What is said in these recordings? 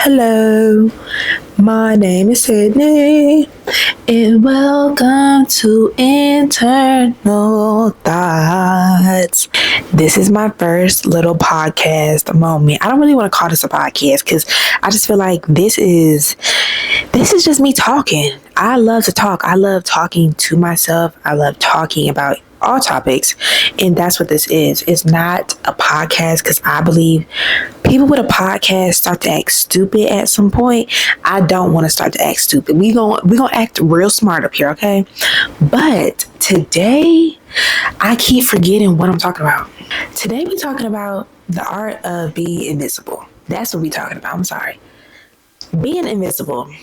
Hello, my name is Sydney, and welcome to Internal Thoughts. This is my first little podcast moment. I don't really want to call this a podcast because I just feel like this is just me talking. I love to talk. I love talking to myself. I love talking about all topics, and that's what this is. It's not a podcast because I believe people with a podcast start to act stupid at some point. I don't want to start to act stupid. We gonna act real smart up here, okay? But today, I keep forgetting what I'm talking about. Today, we're talking about the art of being invisible. That's what we're talking about. I'm sorry. Being invisible.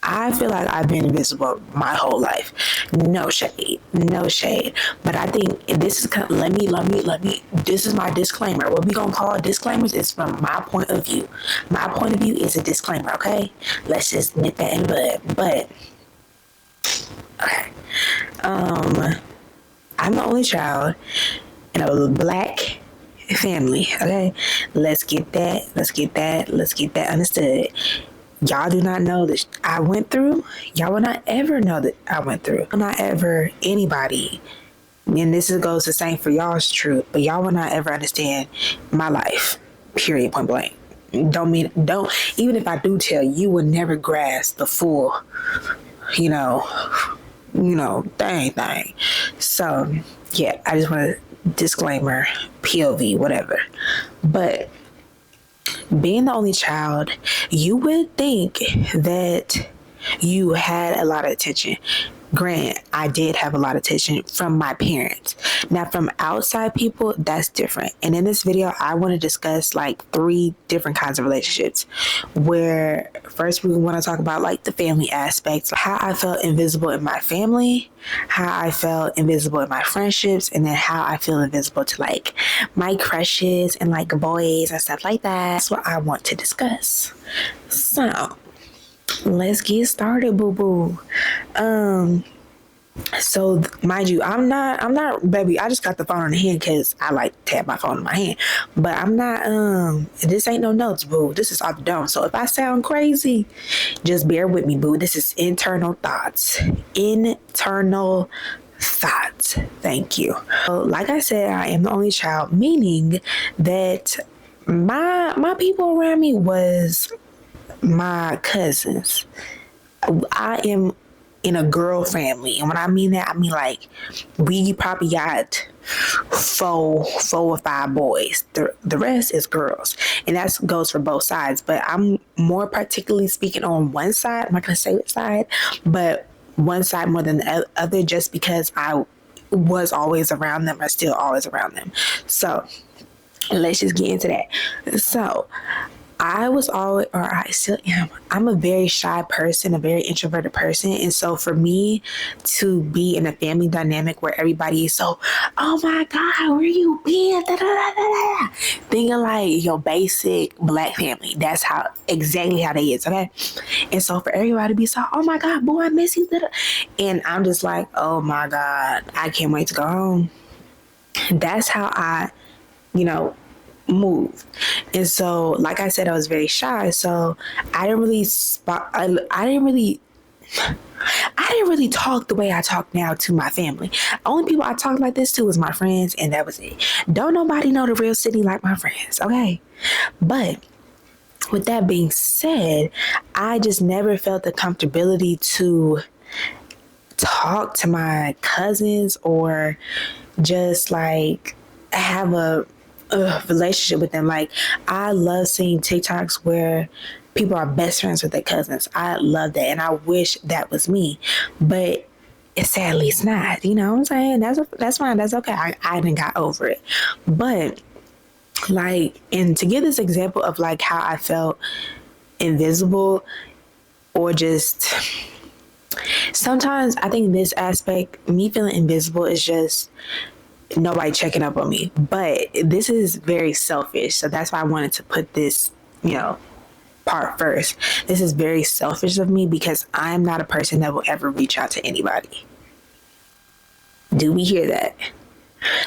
I feel like I've been invisible my whole life. No shade, no shade. But I think this is let me. This is my disclaimer. What we gonna call disclaimers is from my point of view. My point of view is a disclaimer. Okay, let's just nip that in the bud. But okay, I'm the only child in a black family. Okay, let's get that understood. Y'all do not know that I went through. Y'all will not ever know that I went through. Not ever anybody. And goes the same for y'all's truth. But y'all will not ever understand my life. Period. Point blank. Don't even if I do tell you, you will never grasp the full, thing. So yeah, I just want to disclaimer, POV, whatever. But being the only child, you would think that you had a lot of attention. Granted, I did have a lot of attention from my parents. Now, from outside people, that's different. And in this video, I want to discuss like 3 different kinds of relationships. Where first we want to talk about like the family aspects, how I felt invisible in my family, how I felt invisible in my friendships, and then how I feel invisible to like my crushes and like boys and stuff like that. That's what I want to discuss. So let's get started, boo boo. So mind you, I'm not, baby. I just got the phone in the hand because I like to have my phone in my hand. But I'm not. This ain't no notes, boo. This is off the dome. So if I sound crazy, just bear with me, boo. This is internal thoughts. Internal thoughts. Thank you. So, like I said, I am the only child, meaning that my people around me was my cousins. I am in a girl family, and when I mean that, I mean like we probably got four or 5 boys. The rest is girls, and that goes for both sides. But I'm more particularly speaking on one side. I'm not gonna say which side, but one side more than the other, just because I was always around them. I still always around them. So let's just get into that. So I was always, or I still am, I'm a very shy person, a very introverted person. And so for me to be in a family dynamic where everybody is so, oh my God, where you been? Da, da, da, da, da. Thinking like your basic black family. That's exactly how they is, okay? And so for everybody to be so, oh my God, boy, I miss you. Da, da. And I'm just like, oh my God, I can't wait to go home. That's how I, move. And so like I said, I was very shy, so I didn't really talk the way I talk now to my family. Only people I talked like this to was my friends, and that was it. Don't nobody know the real Sydney like my friends, okay? But with that being said, I just never felt the comfortability to talk to my cousins or just like have a relationship with them. Like, I love seeing TikToks where people are best friends with their cousins. I love that, and I wish that was me, but sadly it's not. You know what I'm saying? That's fine. That's okay. I didn't got over it. But like, and to give this example of like how I felt invisible, or just sometimes I think this aspect, me feeling invisible, is just nobody checking up on me. But this is very selfish, so that's why I wanted to put this, part first. This is very selfish of me because I'm not a person that will ever reach out to anybody. Do we hear that?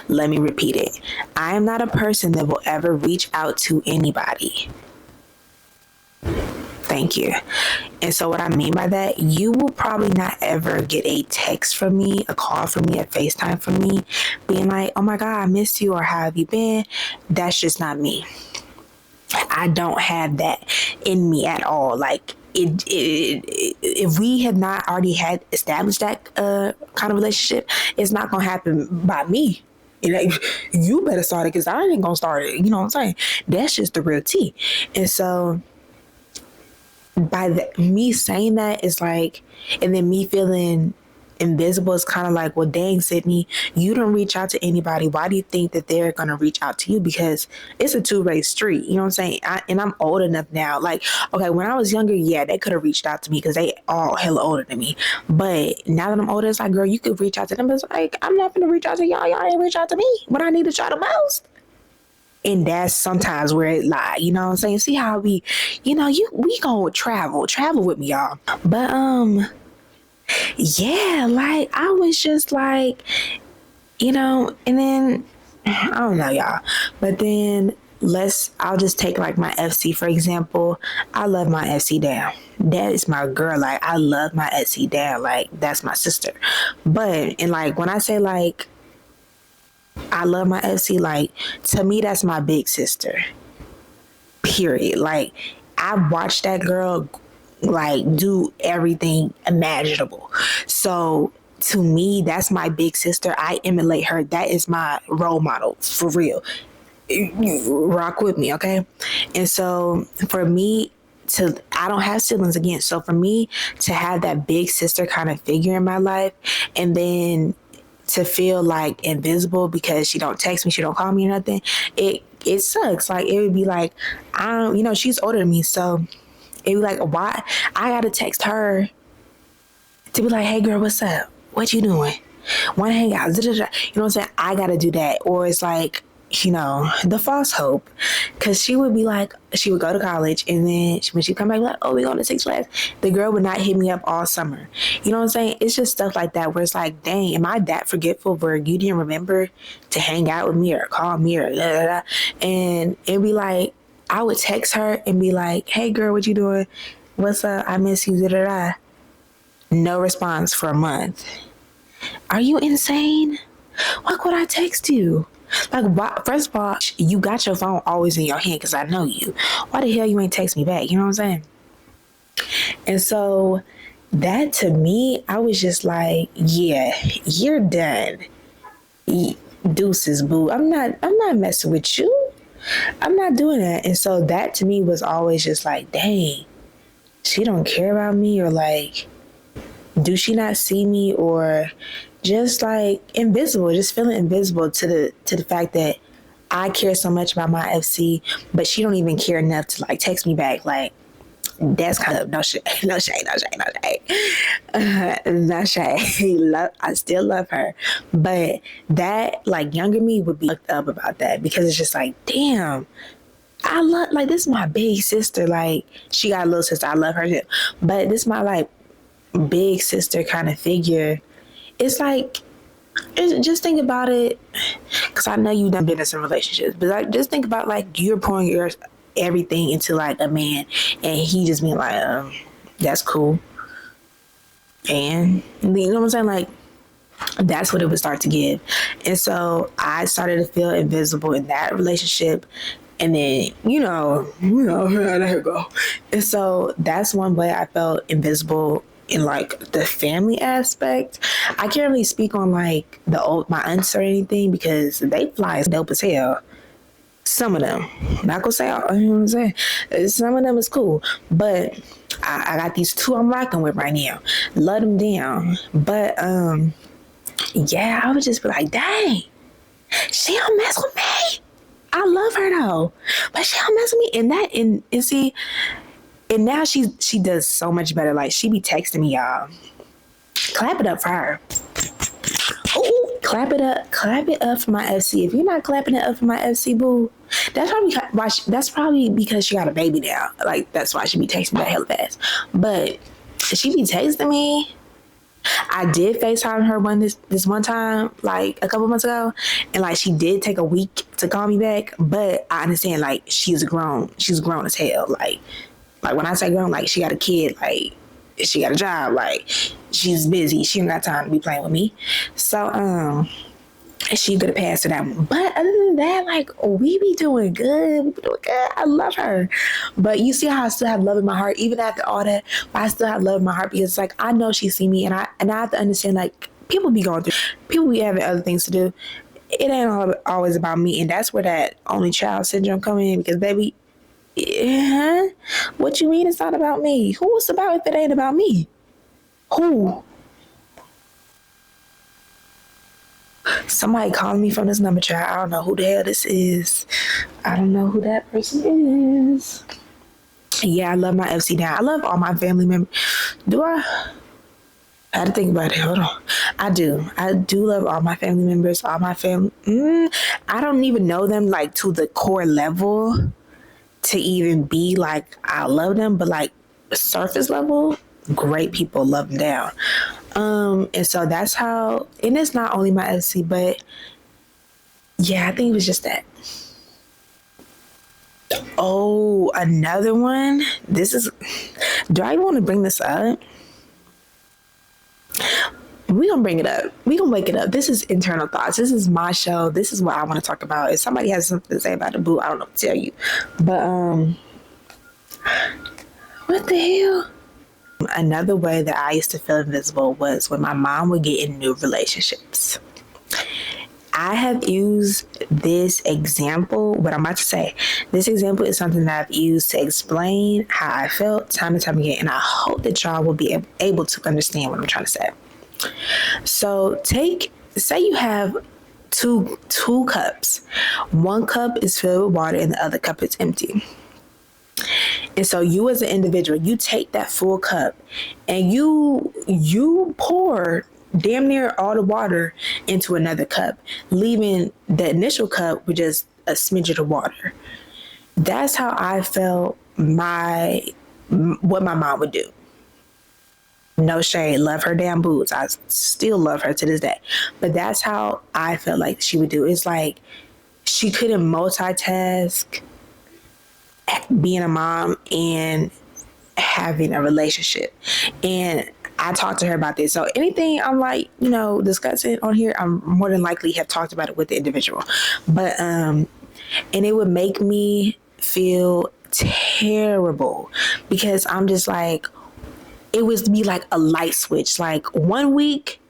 Let me repeat it. I am not a person that will ever reach out to anybody. Thank you. And so what I mean by that, you will probably not ever get a text from me, a call from me, a FaceTime from me being like, oh my God, I missed you, or how have you been? That's just not me. I don't have that in me at all. Like, if we have not already had established that kind of relationship, it's not going to happen by me. You better start it because I ain't going to start it. You know what I'm saying? That's just the real tea. And so me saying that is like, and then me feeling invisible is kind of like, well, dang, Sydney, you don't reach out to anybody. Why do you think that they're going to reach out to you? Because it's a two-way street. You know what I'm saying? And I'm old enough now. Like, okay, when I was younger, yeah, they could have reached out to me because they all hella older than me. But now that I'm older, it's like, girl, you could reach out to them. But it's like, I'm not going to reach out to y'all. Y'all ain't reach out to me when I need to try the most. And that's sometimes where it lie, you know what I'm saying? See how we gonna travel with me, y'all. But yeah, like I was just like, and then I don't know, y'all. But then I'll just take like my FC for example. I love my FC down. That is my girl. Like I love my FC down. Like that's my sister. But and like when I say like I love my FC, like to me that's my big sister. Period. Like I watched that girl like do everything imaginable. So to me, that's my big sister. I emulate her. That is my role model for real. You rock with me, okay? And so for me I don't have siblings again. So for me to have that big sister kind of figure in my life, and then to feel like invisible because she don't text me, she don't call me or nothing, it sucks. Like it would be like, she's older than me, so it'd be like, why I gotta text her to be like, hey girl, what's up? What you doing? Wanna hang out? You know what I'm saying? I gotta do that. Or it's like, the false hope. Cause she would go to college, and then when she come back, like, oh, we going to Six Flags, the girl would not hit me up all summer. You know what I'm saying? It's just stuff like that where it's like, dang, am I that forgetful where you didn't remember to hang out with me or call me or blah, blah, blah. And it'd be like, I would text her and be like, hey girl, what you doing? What's up? I miss you. Da, da, da. No response for a month. Are you insane? Why would I text you? Like, why, first of all, you got your phone always in your hand because I know you. Why the hell you ain't text me back? You know what I'm saying? And so that to me, I was just like, yeah, you're done. Deuces, boo. I'm not messing with you. I'm not doing that. And so that to me was always just like, dang, she don't care about me, or like, do she not see me, or just like invisible, just feeling invisible to the fact that I care so much about my FC, but she don't even care enough to like text me back. Like that's kind of no shade. No shade. I still love her, but that like younger me would be fucked up about that, because it's just like, damn, I love, like, this is my big sister. Like she got a little sister, I love her too, but this is my like big sister kind of figure. It's like, just think about it, because I know you've done business and relationships, but like, just think about like you're pouring your everything into like a man, and he just being like, that's cool, and you know what I'm saying? Like that's what it would start to give. And so I started to feel invisible in that relationship, and then there you go. And so that's one way I felt invisible in like the family aspect. I can't really speak on like my aunts or anything, because they fly as dope as hell. Some of them, not gonna say all, you know what I'm saying? Some of them is cool, but I got these two I'm rocking with right now. Love them down. But yeah, I would just be like, dang, she don't mess with me. I love her though, but she don't mess with me. And see, and now she does so much better. Like she be texting me, y'all. Clap it up for her. Ooh, clap it up for my FC. If you're not clapping it up for my FC, boo, that's probably because she got a baby now. Like that's why she be texting me that hella fast. But she be texting me. I did FaceTime her this one time, like a couple months ago, and like she did take a week to call me back. But I understand, like she's grown as hell. Like when I say grown, like she got a kid, like she got a job, like she's busy. She ain't got time to be playing with me. So she could have passed it out. But other than that, like we be doing good. We be doing good. I love her. But you see how I still have love in my heart, even after all that. I still have love in my heart because like I know she see me, and I have to understand like people be going through, people be having other things to do. It ain't always about me, and that's where that only child syndrome come in. Because baby, what you mean it's not about me? Who it's about if it ain't about me? Who? Somebody calling me from this number, child. I don't know who the hell this is. I don't know who that person is. Yeah, I love my FC down. I love all my family members. Do I? I had to think about it. Hold on. I do. I do love all my family members. All my family. I don't even know them like to the core level to even be like I love them, but like surface level, great people, love them down. And so that's how, and it's not only my FC, but yeah, I think it was just that. Oh, another one. This is, do I want to bring this up? We're going to bring it up. We're going to wake it up. This is internal thoughts. This is my show. This is what I want to talk about. If somebody has something to say about the boo, I don't know what to tell you. But, what the hell? Another way that I used to feel invisible was when my mom would get in new relationships. I have used this example, what I'm about to say. This example is something that I've used to explain how I felt time and time again, and I hope that y'all will be able to understand what I'm trying to say. So say you have two cups. One cup is filled with water and the other cup is empty. And so you as an individual, you take that full cup and you pour damn near all the water into another cup, leaving the initial cup with just a smidget of water. That's how I felt what my mom would do. No shade, love her damn boots. I still love her to this day. But that's how I felt like she would do. It's like she couldn't multitask being a mom and having a relationship. And I talked to her about this. So anything I'm like, discussing on here, I'm more than likely have talked about it with the individual. But and it would make me feel terrible because I'm just like, it was to be like a light switch. Like 1 week,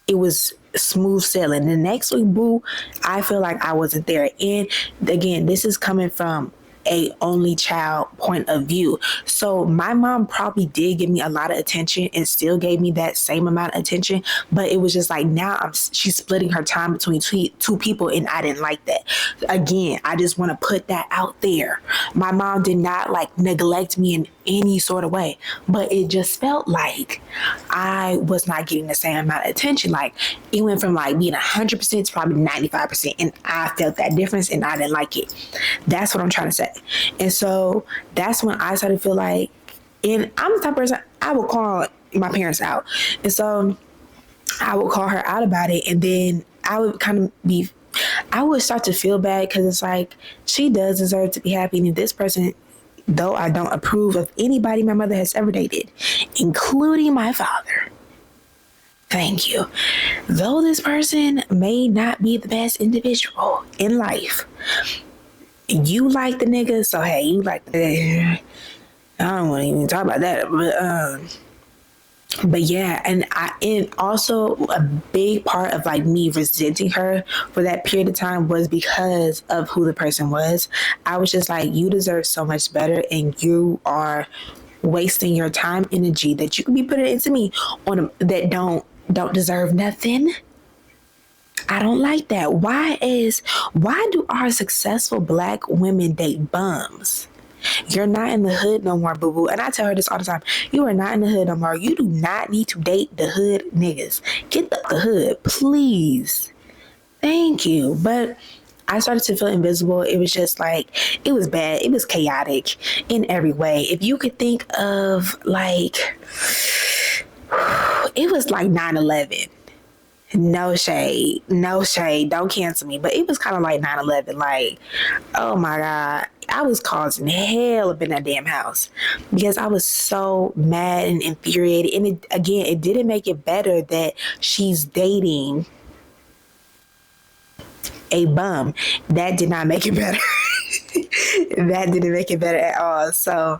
it was smooth sailing. The next week, boo, I feel like I wasn't there. And again, this is coming from a only child point of view. So my mom probably did give me a lot of attention and still gave me that same amount of attention. But it was just like now she's splitting her time between two people, and I didn't like that. Again, I just want to put that out there. My mom did not like neglect me in any sort of way, but it just felt like I was not getting the same amount of attention. Like it went from like being 100% to probably 95%, and I felt that difference and I didn't like it. That's what I'm trying to say. And so that's when I started to feel like, and I'm the type of person, I would call my parents out. And so I would call her out about it, and then I would I would start to feel bad because it's like, she does deserve to be happy. And this person, though I don't approve of anybody my mother has ever dated, including my father, thank you. Though this person may not be the best individual in life, you like the nigga, so hey, you like the, I don't want to even talk about that, but yeah, and also a big part of like me resenting her for that period of time was because of who the person was. I was just like, you deserve so much better, and you are wasting your time, energy that you could be putting into me that don't deserve nothing. I don't like that. Why do our successful Black women date bums? You're not in the hood no more, boo-boo. And I tell her this all the time. You are not in the hood no more. You do not need to date the hood niggas. Get the hood, please. Thank you. But I started to feel invisible. It was just like, it was bad. It was chaotic in every way. If you could think of like, it was like 9/11. No shade. No shade. Don't cancel me. But it was kind of like 9/11. Like, oh my God. I was causing hell up in that damn house because I was so mad and infuriated. And it, again, it didn't make it better that she's dating a bum. That did not make it better. That didn't make it better at all. So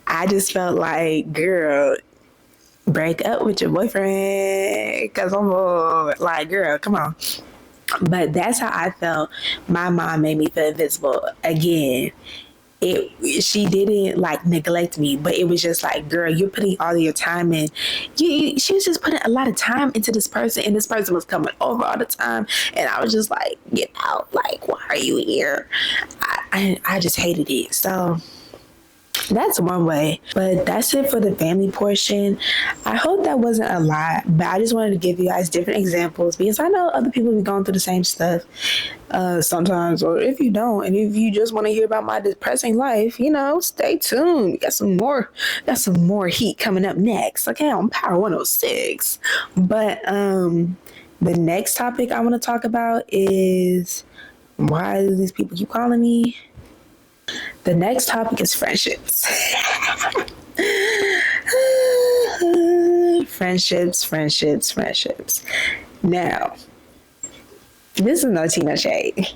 I just felt like, girl, break up with your boyfriend because I'm bored. Like, girl, come on. But that's how I felt. My mom made me feel invisible again. She didn't like neglect me, but it was just like, girl, you're putting all of your time in. She was just putting a lot of time into this person, and this person was coming over all the time, and I was just like, get out. Like, why are you here? I just hated it. So that's one way, but that's it for the family portion. I hope that wasn't a lot, but I just wanted to give you guys different examples because I know other people be going through the same stuff sometimes, or if you don't, and if you just want to hear about my depressing life, stay tuned. We got some more heat coming up next. Okay, on Power 106. But the next topic I want to talk about is why do these people keep calling me? The next topic is friendships. friendships. Now, this is no tea, no shade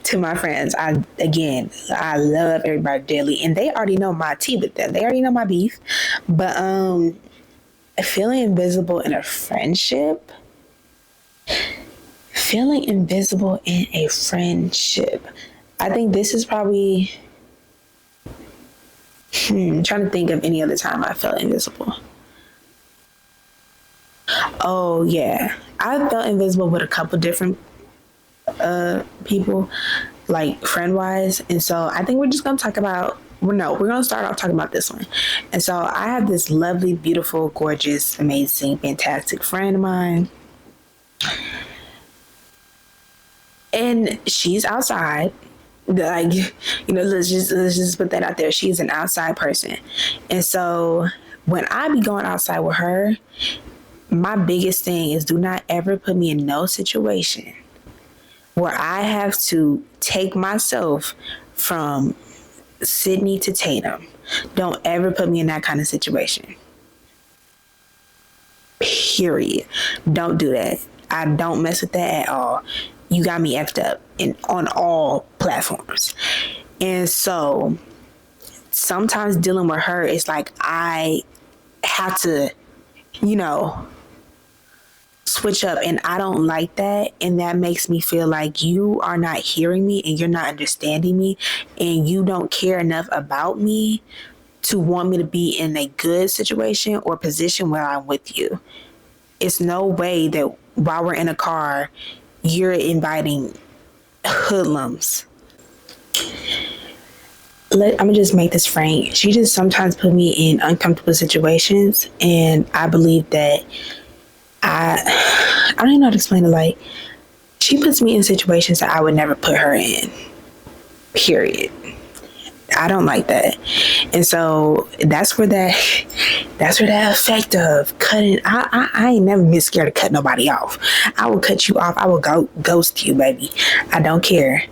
to my friends. I love everybody dearly, and they already know my tea with them. They already know my beef. But feeling invisible in a friendship. Feeling invisible in a friendship. I think this is probably trying to think of any other time I felt invisible. Oh yeah, I felt invisible with a couple different people, like friend wise, and so I think we're just gonna talk about. We're gonna start off talking about this one. And so I have this lovely, beautiful, gorgeous, amazing, fantastic friend of mine, and she's outside. Like, let's just put that out there. She's an outside person. And so when I be going outside with her, my biggest thing is do not ever put me in no situation where I have to take myself from Sydney to Tatum. Don't ever put me in that kind of situation. Period. Don't do that. I don't mess with that at all. You got me effed up on all platforms. And so sometimes dealing with her is like I have to, switch up, and I don't like that. And that makes me feel like you are not hearing me and you're not understanding me and you don't care enough about me to want me to be in a good situation or position where I'm with you. It's no way that while we're in a car, you're inviting hoodlums. I'm gonna just make this frank. She just sometimes put me in uncomfortable situations, and I believe that I don't even know how to explain it. Like, she puts me in situations that I would never put her in. Period. I don't like that. And so that's where that effect of cutting. I ain't never been scared to cut nobody off. I will cut you off. I will ghost you, baby. I don't care.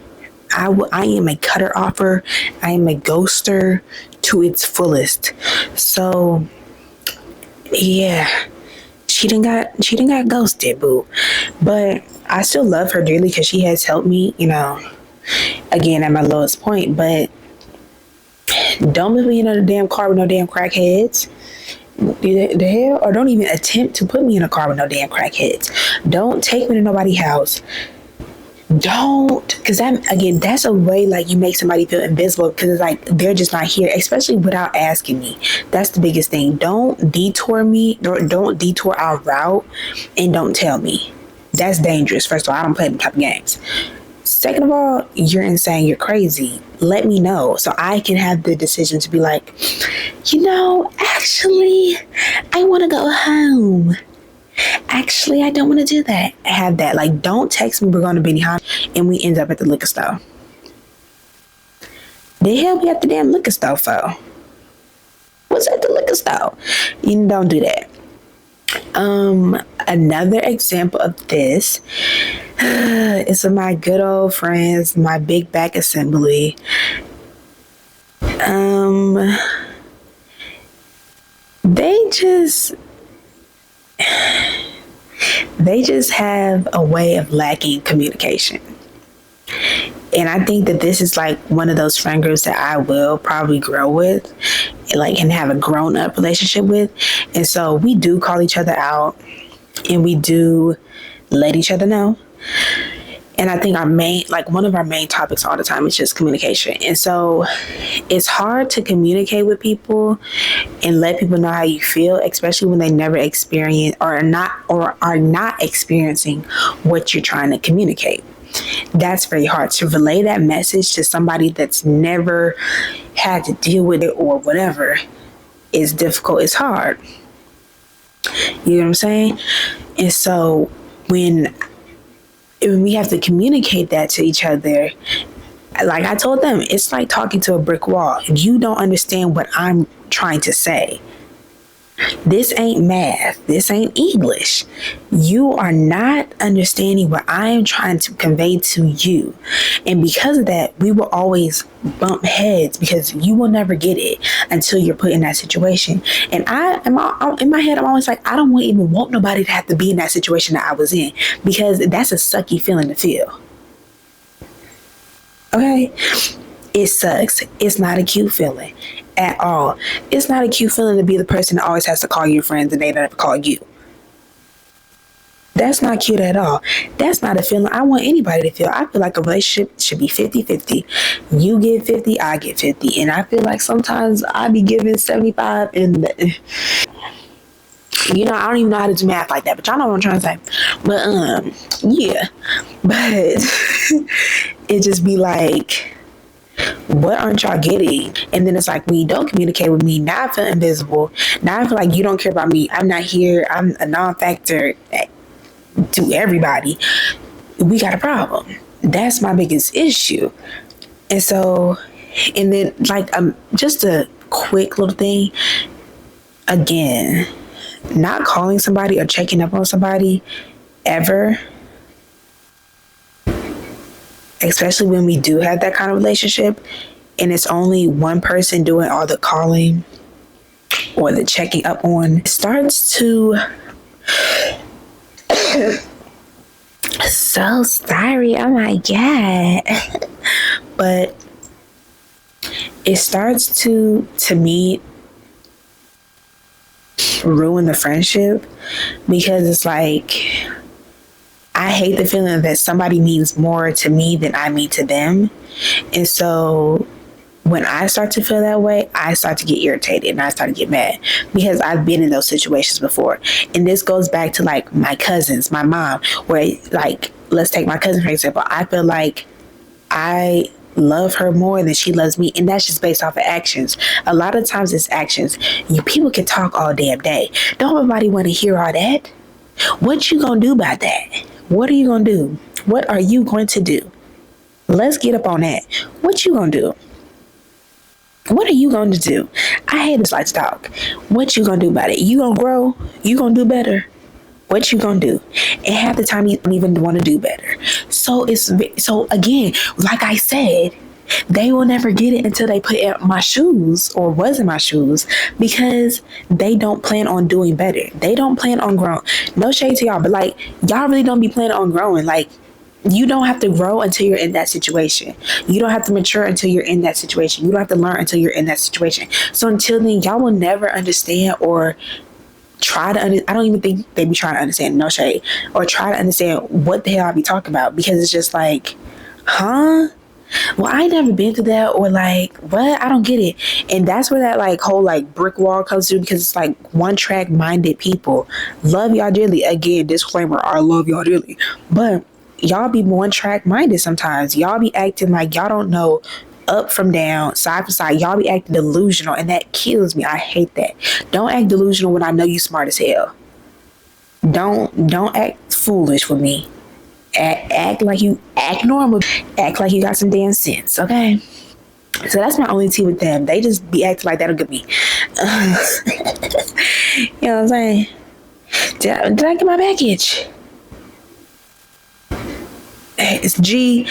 I am a cutter offer. I am a ghoster to its fullest. So yeah, she didn't got ghosted, boo. But I still love her dearly because she has helped me, again at my lowest point. But don't put me in a damn car with no damn crackheads. The hell? Or don't even attempt to put me in a car with no damn crackheads. Don't take me to nobody's house. Don't, because that's a way like you make somebody feel invisible because it's like they're just not here, especially without asking me. That's the biggest thing. Don't detour me, or don't detour our route, and don't tell me. That's dangerous. First of all, I don't play them type of games. Second of all, you're insane. You're crazy. Let me know so I can have the decision to be like, actually, I want to go home. Actually, I don't want to do that. Have that. Like, don't text me we're going to Benihana and we end up at the liquor store. The hell we at the damn liquor store for? What's at the liquor store? Don't do that. Another example of this is with my good old friends, my big back assembly. Um, they just they just have a way of lacking communication. And I think that this is like one of those friend groups that I will probably grow with, like, and have a grown up relationship with. And so we do call each other out and we do let each other know. And I think one of our main topics all the time is just communication. And so it's hard to communicate with people and let people know how you feel, especially when they never experience or are not experiencing what you're trying to communicate. That's very hard to relay that message to somebody that's never had to deal with it or whatever. Is difficult. It's hard. You know what I'm saying? And so when we have to communicate that to each other, like I told them, it's like talking to a brick wall. You don't understand what I'm trying to say. This ain't math. This ain't English. You are not understanding what I am trying to convey to you. And because of that, we will always bump heads because you will never get it until you're put in that situation. And in my head, I'm always like, I don't even want nobody to have to be in that situation that I was in, because that's a sucky feeling to feel. Okay? It sucks. It's not a cute feeling at all. It's not a cute feeling to be the person that always has to call your friends and they never call you. That's not cute at all. That's not a feeling I want anybody to feel. I feel like a relationship should be 50-50. You get 50, I get 50. And I feel like sometimes I be giving 75 and I don't even know how to do math like that, but y'all know what I'm trying to say. But yeah. But it just be like, what aren't y'all getting? And then it's like, when you don't communicate with me, now I feel invisible. Now I feel like you don't care about me. I'm not here. I'm a non-factor to everybody. We got a problem. That's my biggest issue. And so, and then like, just a quick little thing. Again, not calling somebody or checking up on somebody ever, especially when we do have that kind of relationship and it's only one person doing all the calling or the checking up on, it starts to so sorry, oh my god. But it starts to me, ruin the friendship, because it's like, I hate the feeling that somebody means more to me than I mean to them. And so when I start to feel that way, I start to get irritated and I start to get mad, because I've been in those situations before. And this goes back to like my cousins, my mom, where like, let's take my cousin for example. I feel like I love her more than she loves me, and that's just based off of actions. A lot of times it's actions. People can talk all damn day. Don't nobody want to hear all that. What you gonna do about that? What are you gonna do? What are you going to do? Let's get up on that. What you gonna do? What are you going to do? I hate this like talk. What you gonna do about it? You gonna grow? You gonna do better? What you gonna do? And half the time you don't even want to do better. So again, like I said, they will never get it until they put in my shoes or was in my shoes, because they don't plan on doing better. They don't plan on growing. No shade to y'all, but like, y'all really don't be planning on growing. Like, you don't have to grow until you're in that situation. You don't have to mature until you're in that situation. You don't have to learn until you're in that situation. So until then, y'all will never understand or try to I don't even think they be trying to understand, no shade, or try to understand what the hell I be talking about, because it's just like, huh? Well, I ain't never been through that, or like, what? I don't get it. And that's where that like whole like brick wall comes through, because it's like one track minded people. Love y'all dearly. Again, disclaimer, I love y'all dearly. But y'all be one track minded sometimes. Y'all be acting like y'all don't know up from down, side to side. Y'all be acting delusional, and that kills me. I hate that. Don't act delusional when I know you smart as hell. Don't act foolish with me. Act like you act normal. Act like you got some damn sense, okay? So that's my only tea with them. They just be acting like that'll get me. You know what I'm saying? Did I get my package? It's G.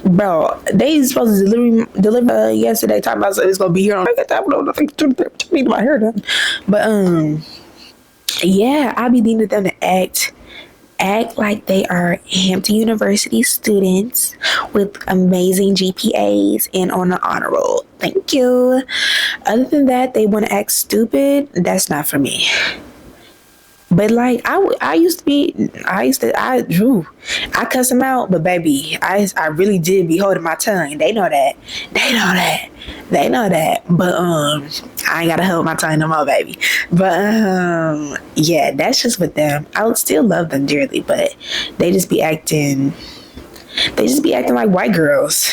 Bro, they supposed to deliver yesterday. Talking about it's gonna be here on. I got that. I don't think to me my hair done. But yeah, I be needing them to act like they are Hampton University students with amazing GPAs and on the honor roll. Thank you. Other than that, they want to act stupid. That's not for me. But like I cuss them out, but baby, I really did be holding my tongue. They know that. They know that. They know that. But I ain't gotta hold my tongue no more, baby. But yeah, that's just with them. I would still love them dearly, but they just be acting like white girls.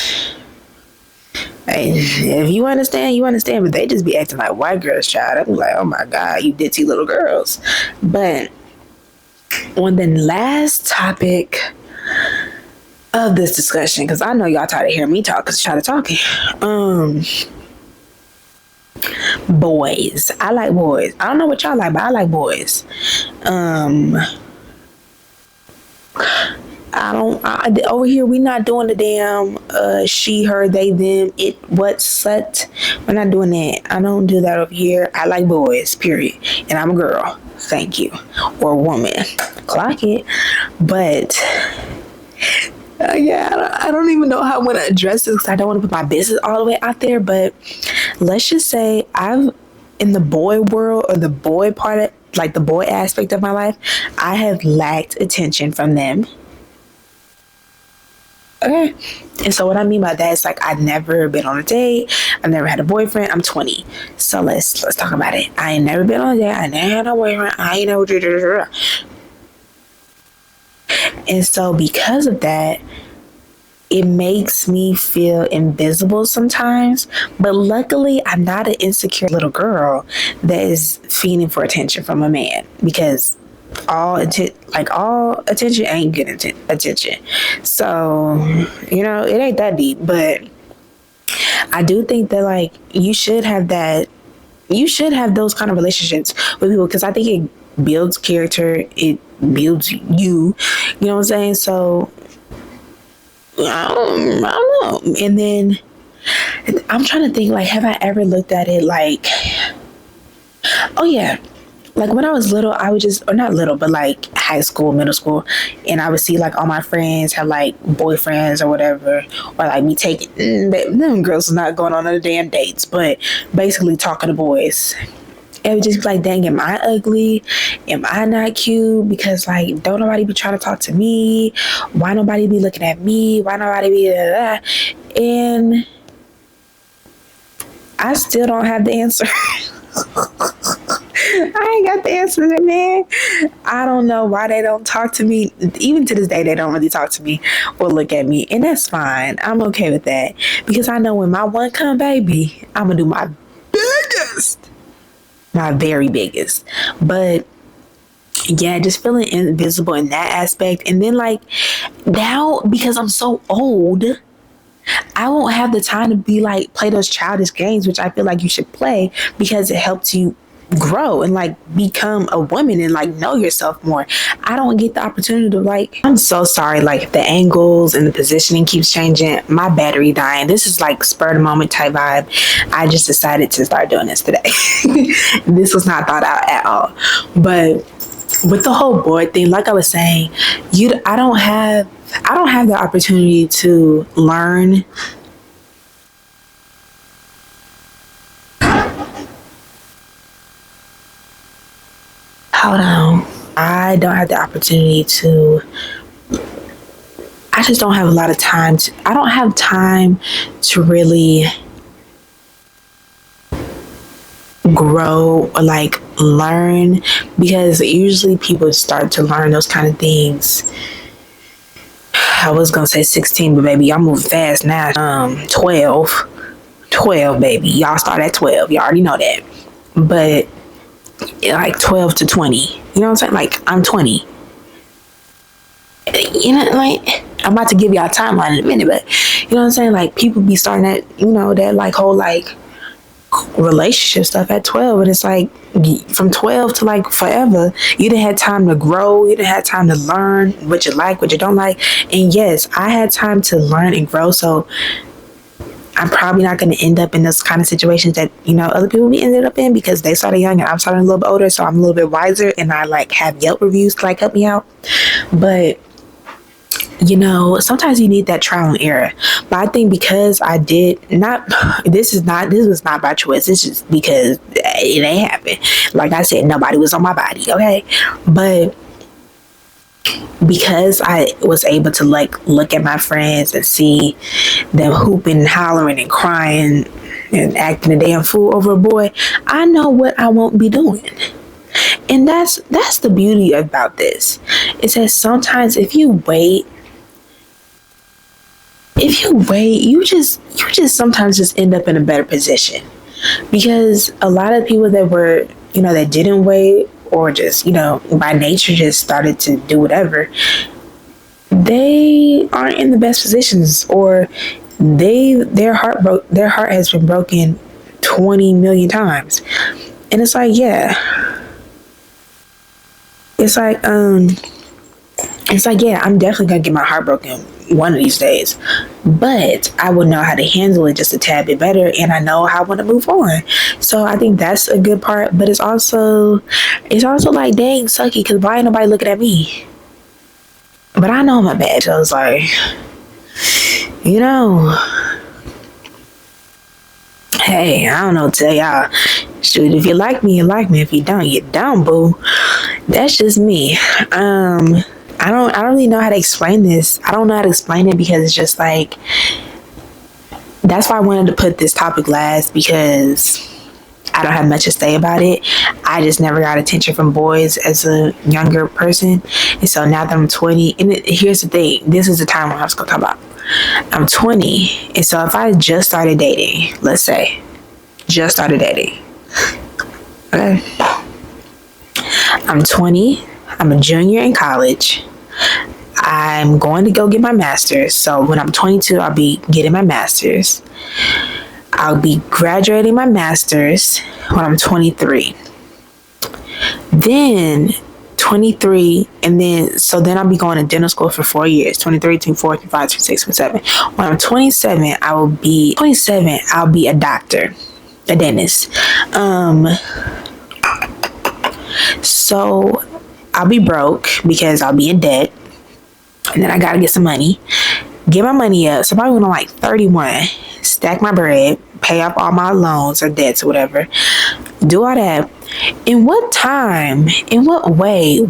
Hey, if you understand, you understand. But they just be acting like white girls, child. I'm like, oh my God, you ditzy little girls. But on the last topic of this discussion, because I know y'all tired of hearing me talk, because tired of talking. Boys. I like boys. I don't know what y'all like, but I like boys. Over here we not doing the damn she, her, they, them, it, what, sut. We're not doing that. I don't do that over here. I like boys, period. And I'm a girl. Thank you. Or a woman. Clock it. But yeah, I don't even know how I want to address this because I don't want to put my business all the way out there. But let's just say in the boy world or the boy part of, like the boy aspect of my life, I have lacked attention from them. Okay. And so what I mean by that is like I've never been on a date. I've never had a boyfriend. I'm 20. So let's talk about it. I ain't never been on a date. I never had a boyfriend. I ain't never. And so because of that, it makes me feel invisible sometimes. But luckily, I'm not an insecure little girl that is fiending for attention from a man, because all attention ain't good attention. So, it ain't that deep. But I do think that like you should have those kind of relationships with people, because I think it builds character, it builds you. You know what I'm saying? So I don't know. And then I'm trying to think, like, have I ever looked at it like, oh yeah, like when I was little, I would just, or not little, but like high school, middle school, and I would see like all my friends have like boyfriends or whatever, or like me taking, them girls are not going on other damn dates, but basically talking to boys. It would just be like, dang, am I ugly? Am I not cute? Because like, don't nobody be trying to talk to me? Why nobody be looking at me? Why nobody be blah, blah? And I still don't have the answer. I ain't got the answer, man. I don't know why they don't talk to me. Even to this day, they don't really talk to me or look at me. And that's fine. I'm okay with that. Because I know when my one come, baby, I'm going to do my biggest. My very biggest. But yeah, just feeling invisible in that aspect. And then like now, because I'm so old, I won't have the time to be like play those childish games, which I feel like you should play because it helps you grow and like become a woman and like know yourself more. I don't get the opportunity to like, I'm so sorry, like the angles and the positioning keeps changing. My battery dying. This is like spur of the moment type vibe. I just decided to start doing this today. This was not thought out at all. But with the whole boy thing, like I was saying, I don't have the opportunity to learn. Hold on. I don't have the opportunity to. I just don't have a lot of time. I don't have time to really grow or like learn, because usually people start to learn those kind of things. I was gonna say 16, but baby, y'all move fast now. 12, baby. Y'all start at 12. You already know that. But like 12 to 20. You know what I'm saying? Like I'm 20. Like I'm about to give y'all a timeline in a minute, but you know what I'm saying? Like people be starting that, that like whole like relationship stuff at 12, and it's like from 12 to like forever, you didn't have time to grow, you didn't have time to learn what you like, what you don't like. And yes, I had time to learn and grow, so I'm probably not going to end up in those kind of situations that, you know, other people ended up in, because they started young and I'm starting a little bit older, so I'm a little bit wiser, and I like have Yelp reviews to like help me out. But you know, sometimes you need that trial and error. But I think because I did not, this was not by choice. This is because it ain't happened. Like I said, nobody was on my body, okay? But because I was able to like look at my friends and see them hooping and hollering and crying and acting a damn fool over a boy, I know what I won't be doing. And that's the beauty about this. Is that sometimes if you wait, you just sometimes just end up in a better position, because a lot of people that were, you know, that didn't wait, or just, you know, by nature just started to do whatever, they aren't in the best positions, or their heart has been broken 20 million times. And it's like, yeah, it's like yeah, I'm definitely gonna get my heart broken one of these days, but I will know how to handle it just a tad bit better, and I know how I want to move on. So I think that's a good part. But it's also like, dang, sucky, because why ain't nobody looking at me? But I know I'm bad, so it's like, you know, hey, I don't know what to tell y'all. Shoot, if you like me, you like me. If you don't, boo. That's just me. I don't really know how to explain this. I don't know how to explain it, because it's just like, that's why I wanted to put this topic last, because I don't have much to say about it. I just never got attention from boys as a younger person. And so now that I'm 20, and here's the thing, this is the time when I was going to talk about. I'm 20, and so if I just started dating, let's say, okay? I'm 20, I'm a junior in college. I'm going to go get my master's. So when I'm 22, I'll be getting my master's. I'll be graduating my master's when I'm 23. Then 23, and then I'll be going to dental school for 4 years, 23, 24, 25, 26, 27. When I'm 27, I'll be a doctor, a dentist. So I'll be broke because I'll be in debt, and then I gotta get some money, get my money up. So probably when I'm like 31, stack my bread, pay off all my loans or debts or whatever, do all that. In what time, in what way, in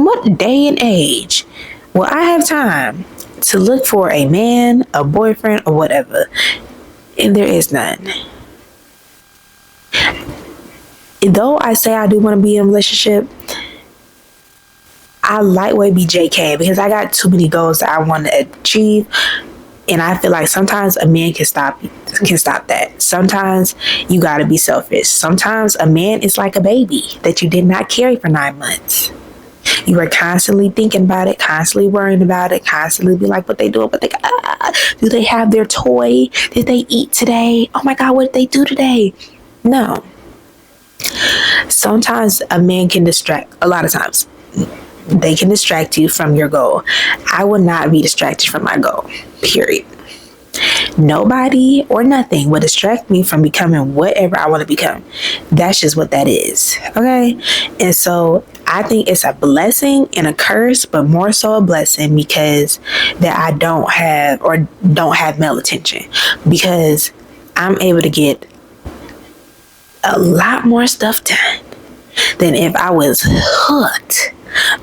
what day and age will I have time to look for a man, a boyfriend, or whatever? And there is none. Though I say I do want to be in a relationship, I lightweight be JK, because I got too many goals that I want to achieve, and I feel like sometimes a man can stop that. Sometimes you gotta be selfish. Sometimes a man is like a baby that you did not carry for 9 months. You are constantly thinking about it, constantly worrying about it, constantly be like, what they doing? But do they have their toy? Did they eat today? Oh my God, what did they do today? No. Sometimes a man can distract, a lot of times, they can distract you from your goal. I will not be distracted from my goal, period. Nobody or nothing will distract me from becoming whatever I want to become. That's just what that is, okay? And so I think it's a blessing and a curse, but more so a blessing, because that I don't have male attention, because I'm able to get a lot more stuff done than if I was hooked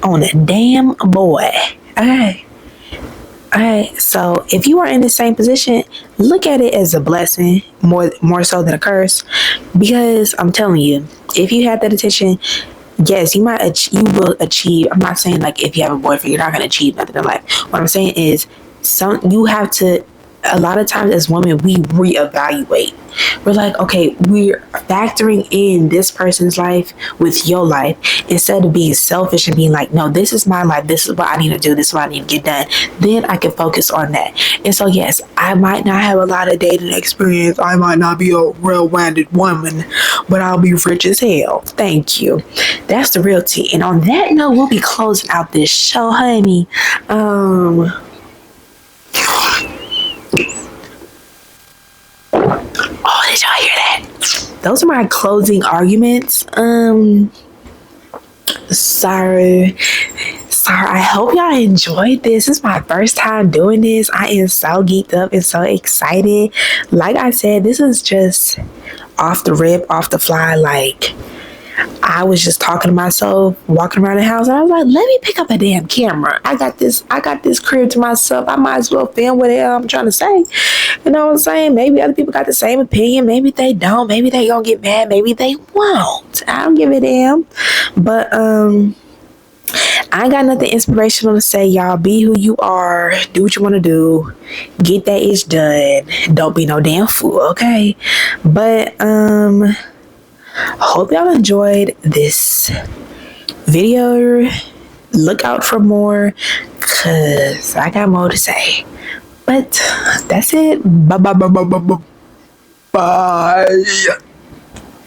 on a damn boy. Alright, so if you are in the same position, look at it as a blessing more so than a curse, because I'm telling you, if you have that attention, yes, you will achieve. I'm not saying like if you have a boyfriend, you're not going to achieve nothing in life. What I'm saying is, you have to a lot of times as women, we reevaluate. We're like, okay, we're factoring in this person's life with your life instead of being selfish and being like, no, this is my life. This is what I need to do. This is what I need to get done. Then I can focus on that. And so, yes, I might not have a lot of dating experience. I might not be a well-rounded woman, but I'll be rich as hell. Thank you. That's the real tea. And on that note, we'll be closing out this show, honey. Oh, did y'all hear that? Those are my closing arguments. Sorry. I hope y'all enjoyed this. This is my first time doing this. I am so geeked up and so excited. Like I said, this is just off the rip, off the fly. Like, I was just talking to myself, walking around the house, and I was like, let me pick up a damn camera. I got this crib to myself. I might as well film what the hell I'm trying to say. You know what I'm saying? Maybe other people got the same opinion. Maybe they don't. Maybe they gonna get mad. Maybe they won't. I don't give a damn. But I ain't got nothing inspirational to say, y'all. Be who you are. Do what you want to do. Get that itch done. Don't be no damn fool, okay? But hope y'all enjoyed this video. Look out for more, cause I got more to say. But that's it. Bye.